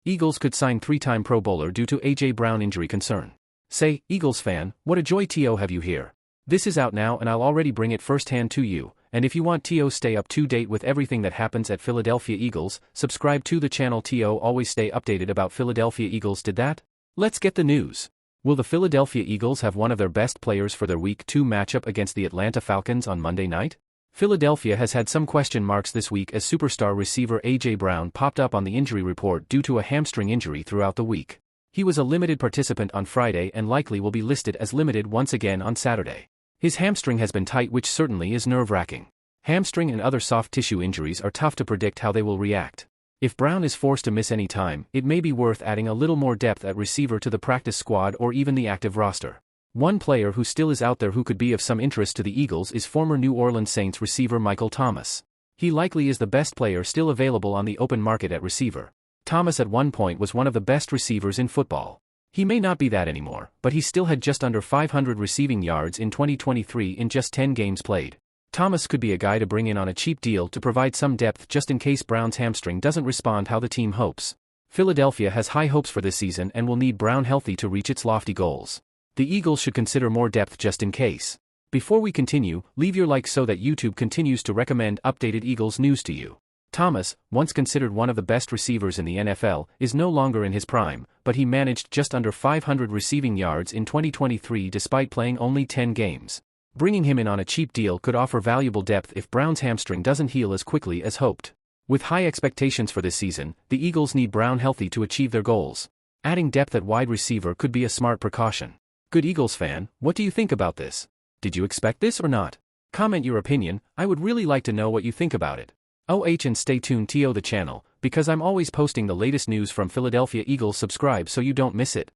Eagles could sign three-time Pro Bowler due to A.J. Brown injury concern. Say, Eagles fan, what a joy T.O. have you here. This is out now and I'll already bring it firsthand to you, and if you want T.O. stay up to date with everything that happens at Philadelphia Eagles, subscribe to the channel. T.O. always stay updated about Philadelphia Eagles. Did that? Let's get the news. Will the Philadelphia Eagles have one of their best players for their Week 2 matchup against the Atlanta Falcons on Monday night? Philadelphia has had some question marks this week as superstar receiver A.J. Brown popped up on the injury report due to a hamstring injury throughout the week. He was a limited participant on Friday and likely will be listed as limited once again on Saturday. His hamstring has been tight, which certainly is nerve-wracking. Hamstring and other soft tissue injuries are tough to predict how they will react. If Brown is forced to miss any time, it may be worth adding a little more depth at receiver to the practice squad or even the active roster. One player who still is out there who could be of some interest to the Eagles is former New Orleans Saints receiver Michael Thomas. He likely is the best player still available on the open market at receiver. Thomas at one point was one of the best receivers in football. He may not be that anymore, but he still had just under 500 receiving yards in 2023 in just 10 games played. Thomas could be a guy to bring in on a cheap deal to provide some depth just in case Brown's hamstring doesn't respond how the team hopes. Philadelphia has high hopes for this season and will need Brown healthy to reach its lofty goals. The Eagles should consider more depth just in case. Before we continue, leave your like so that YouTube continues to recommend updated Eagles news to you. Thomas, once considered one of the best receivers in the NFL, is no longer in his prime, but he managed just under 500 receiving yards in 2023 despite playing only 10 games. Bringing him in on a cheap deal could offer valuable depth if Brown's hamstring doesn't heal as quickly as hoped. With high expectations for this season, the Eagles need Brown healthy to achieve their goals. Adding depth at wide receiver could be a smart precaution. Good Eagles fan, what do you think about this? Did you expect this or not? Comment your opinion, I would really like to know what you think about it. And stay tuned to the channel, because I'm always posting the latest news from Philadelphia Eagles. Subscribe so you don't miss it.